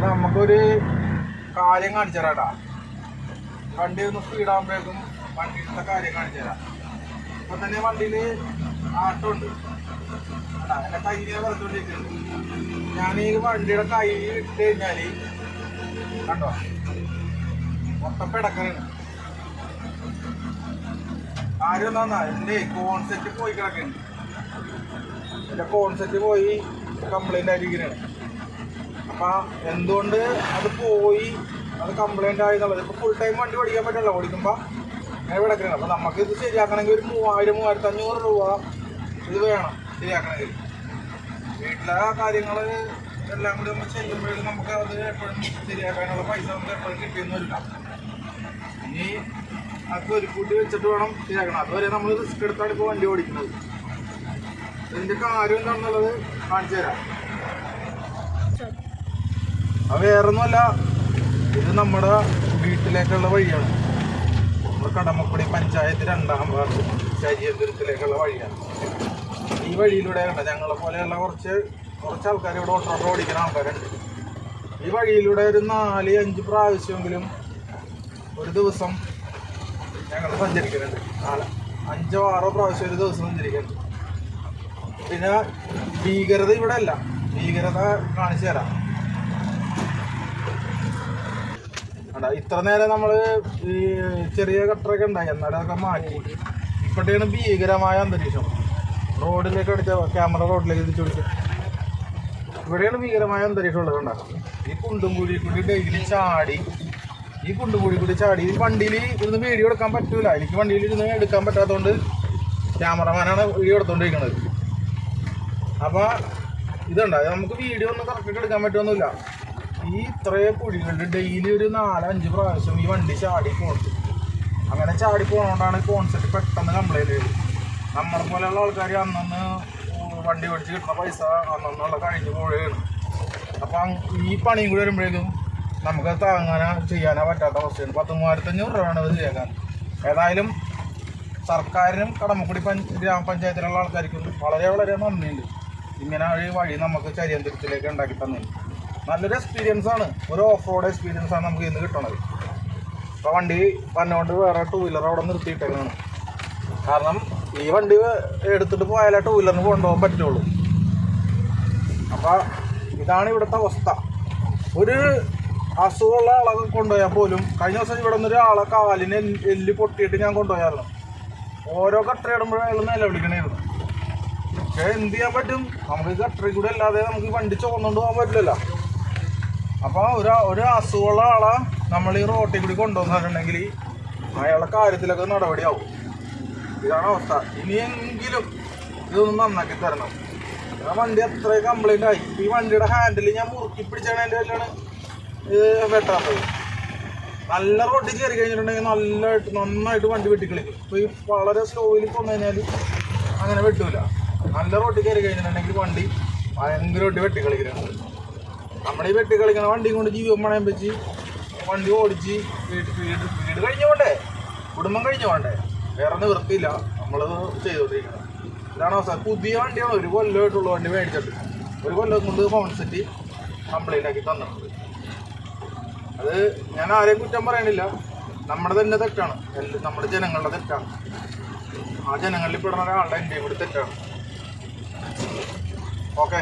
നമുക്കൊരു കാര്യം കാണിച്ചു തരാട്ടാ. വണ്ടി ഒന്ന് സ്പീഡാകുമ്പോഴേക്കും വണ്ടിയുടെ കാര്യം കാണിച്ചു തരാം. ഇപ്പൊ തന്നെ വണ്ടിയിൽ ആട്ടമുണ്ട്. എന്റെ കയ്യിനെ വറുത്തോണ്ടിരിക്കുന്നുണ്ട്. ഞാൻ ഈ വണ്ടിയുടെ കൈ ഇട്ട് കഴിഞ്ഞാൽ കണ്ടോ മൊത്തം പിടക്കനാണ്. ആരും എന്താ എൻ്റെ കോൺസെപ്റ്റ് പോയി കിടക്കുന്നുണ്ട്. എൻ്റെ കോൺസെപ്റ്റ് പോയി കംപ്ലൈൻ്റ് ആയിരിക്കുന്നതാണ്. അപ്പം എന്തുകൊണ്ട് അത് പോയി അത് കംപ്ലൈൻ്റ് ആയി എന്നുള്ളത് ഇപ്പോൾ ഫുൾ ടൈം വണ്ടി ഓടിക്കാൻ പറ്റില്ല. ഓടിക്കുമ്പോൾ അങ്ങനെ കിടക്കുന്നത്. അപ്പം നമുക്ക് ഇത് ശരിയാക്കണമെങ്കിൽ ഒരു 3000-3500 രൂപ ഇത് വേണം ശരിയാക്കണമെങ്കിൽ. വീട്ടിലെ കാര്യങ്ങൾ എല്ലാം കൂടി നമ്മൾ ചെയ്യുമ്പോഴേക്കും നമുക്ക് അത് എപ്പോഴും ശരിയാക്കാനുള്ള പൈസ നമുക്ക് എപ്പോഴും കിട്ടിയെന്ന് വരില്ല. ഇനി അത് ഒരു കൂട്ടി വെച്ചിട്ട് വേണം ശരിയാക്കണം. അതുവരെ നമ്മൾ റിസ്ക് എടുത്താണ് ഇപ്പോൾ വണ്ടി ഓടിക്കുന്നത്. ഇതിൻ്റെ കാര്യം എന്താണെന്നുള്ളത് കാണിച്ചു തരാം. അത് വേറൊന്നുമല്ല, ഇത് നമ്മുടെ വീട്ടിലേക്കുള്ള വഴിയാണ്. നമ്മുടെ കടമക്കുടി പഞ്ചായത്ത് 2ാം വാർഡ് ശരീരത്തിലേക്കുള്ള വഴിയാണ്. ഈ വഴിയിലൂടെ കണ്ട ഞങ്ങളെ പോലെയുള്ള കുറച്ച് ആൾക്കാർ ഇവിടെ ഓട്ടോ ഓടിക്കുന്ന ആൾക്കാരുണ്ട്. ഈ വഴിയിലൂടെ ഒരു 4-5 പ്രാവശ്യമെങ്കിലും ഒരു ദിവസം ഞങ്ങൾ സഞ്ചരിക്കുന്നുണ്ട്. 5-6 പ്രാവശ്യം ഒരു ദിവസം സഞ്ചരിക്കുന്നുണ്ട്. പിന്നെ ഭീകരത ഇവിടെ അല്ല, ഭീകരത കാണിച്ചു തരാം. ഇത്ര നേരം നമ്മൾ ഈ ചെറിയ കട്ടറൊക്കെ ഉണ്ടായി, എന്നാലും അതൊക്കെ മാറ്റി. ഇപ്പോഴത്തെയാണ് ഭീകരമായ അന്തരീക്ഷം. റോഡിലേക്ക് അടിച്ച ക്യാമറ റോഡിലേക്ക് തിരിച്ചു പിടിച്ച് ഇവിടെയാണ് ഭീകരമായ അന്തരീക്ഷം ഉള്ളത്. ഉണ്ടാകും ഈ കുണ്ടും കൂടി കൂടി ഡെയിലി ചാടി, ഈ കുണ്ടും കൂടി ചാടി. ഈ വണ്ടിയിൽ ഇരുന്ന് വീഡിയോ എടുക്കാൻ പറ്റൂല. എനിക്ക് വണ്ടിയിൽ ഇരുന്ന് എടുക്കാൻ പറ്റാത്തതുകൊണ്ട് ക്യാമറമാനാണ് വീഡിയോ എടുത്തുകൊണ്ടിരിക്കുന്നത്. അപ്പോൾ ഇതുണ്ട്, നമുക്ക് വീഡിയോ ഒന്നും കറക്റ്റ് എടുക്കാൻ പറ്റുമൊന്നുമില്ല. ഈ ഇത്രയും കുഴികളിൽ ഡെയിലി ഒരു 4-5 പ്രാവശ്യം ഈ വണ്ടി ചാടി പോകുന്നത്. അങ്ങനെ ചാടി പോകുന്നതുകൊണ്ടാണ് കോൺസെപ്റ്റ് പെട്ടെന്ന് കംപ്ലൈൻറ്റ് ചെയ്തത്. നമ്മളെ പോലെയുള്ള ആൾക്കാർ അന്നന്ന് വണ്ടി ഓടിച്ച് കിട്ടുന്ന പൈസ അന്നുള്ള കഴിഞ്ഞ് പോവുകയാണ്. അപ്പം ഈ പണിയും കൂടി വരുമ്പോഴേക്കും നമുക്ക് താങ്ങാനോ ചെയ്യാനോ പറ്റാത്ത അവസ്ഥയാണ്. 10,3500 രൂപയാണ് ഇത് ചെയ്യാൻ. ഏതായാലും സർക്കാരിനും കടമക്കുടി ഗ്രാമപഞ്ചായത്തിലുള്ള ആൾക്കാർക്കും വളരെ നന്ദിയുണ്ട്. ഇങ്ങനെ ഒരു വഴി നമുക്ക് ചരിയന്തരത്തിലേക്ക് ഉണ്ടാക്കി തന്നില്ല. നല്ലൊരു എക്സ്പീരിയൻസ് ആണ്, ഒരു ഓഫ് റോഡ് എക്സ്പീരിയൻസ് ആണ് നമുക്ക് ഇന്ന് കിട്ടണത്. ഇപ്പോൾ വണ്ടി വന്നുകൊണ്ട് വേറെ 2 വീലർ അവിടെ നിർത്തിയിട്ടേക്കാണ്. കാരണം ഈ വണ്ടി എടുത്തിട്ട് പോയാലേ 2 വീലറിന് കൊണ്ടുപോകാൻ പറ്റുള്ളൂ. അപ്പോൾ ഇതാണ് ഇവിടുത്തെ അവസ്ഥ. ഒരു അസുഖമുള്ള ആളെ കൊണ്ടുപോയാൽ പോലും കഴിഞ്ഞ ദിവസം ഇവിടെ നിന്ന് ഒരാളെ കാലിന് എല്ല് പൊട്ടിയിട്ട് ഞാൻ കൊണ്ടുപോയായിരുന്നു. ഓരോ കട്ടറിടുമ്പോഴും അയാൾ നിലവിളിക്കണമായിരുന്നു. പക്ഷേ എന്ത് ചെയ്യാൻ പറ്റും, നമുക്ക് കട്ടറി കൂടെ അല്ലാതെ നമുക്ക് വണ്ടി ചുവന്നുകൊണ്ട് പോകാൻ പറ്റില്ലല്ലോ. അപ്പോൾ ഒരു അസുഖമുള്ള ആളെ നമ്മൾ ഈ റോട്ടിൽ കൂടി കൊണ്ടുവന്നിട്ടുണ്ടെങ്കിൽ അയാളുടെ കാര്യത്തിലൊക്കെ നടപടിയാവും. ഇതാണ് അവസ്ഥ. ഇനിയെങ്കിലും ഇതൊന്നും നന്നാക്കി തരണം. ആ വണ്ടി അത്ര കംപ്ലൈൻ്റ് ആയി. ഈ വണ്ടിയുടെ ഹാൻഡിൽ ഞാൻ മുറുക്കി പിടിച്ചാണ് എൻ്റെ കയ്യിലാണ് ഇത് വെട്ടാത്തത്. നല്ല റോഡിൽ കയറി കഴിഞ്ഞിട്ടുണ്ടെങ്കിൽ നന്നായിട്ട് വണ്ടി വെട്ടിക്കളിക്കും. ഇപ്പോൾ ഈ വളരെ സ്ലോയിൽ കൊണ്ടു കഴിഞ്ഞാൽ അങ്ങനെ വെട്ടൂല. നല്ല റോഡിൽ കയറി കഴിഞ്ഞിട്ടുണ്ടെങ്കിൽ വണ്ടി ഭയങ്കരമായിട്ട് വെട്ടിക്കളിക്കുന്നുണ്ട്. നമ്മളീ വെട്ടിക്കളിക്കണ വണ്ടിയും കൊണ്ട് ജീവൻ പണയം വെച്ച് വണ്ടി ഓടിച്ച് വീട് കഴിഞ്ഞു പോണ്ടേ, കുടുംബം കഴിഞ്ഞു പോണ്ടേ, വേറെ നിവൃത്തിയില്ല. നമ്മളത് ചെയ്തുകൊണ്ടിരിക്കണം. ഇതാണ് അവസ്ഥ. പുതിയ വണ്ടിയാണ്, 1 കൊല്ലമായിട്ടുള്ള വണ്ടി മേടിച്ചിട്ട് 1 കൊല്ലം കൊണ്ട് കോൺസെപ്റ്റ് കംപ്ലൈൻ്റ് ആക്കി തന്നിട്ടുണ്ട്. അത് ഞാൻ ആരെയും കുറ്റം പറയണില്ല, നമ്മുടെ തന്നെ തെറ്റാണ്, നമ്മുടെ ജനങ്ങളുടെ തെറ്റാണ്. ആ ജനങ്ങളിൽ പെടുന്ന ഒരാളുടെ എൻ്റെയും കൂടി തെറ്റാണ്. ഓക്കെ.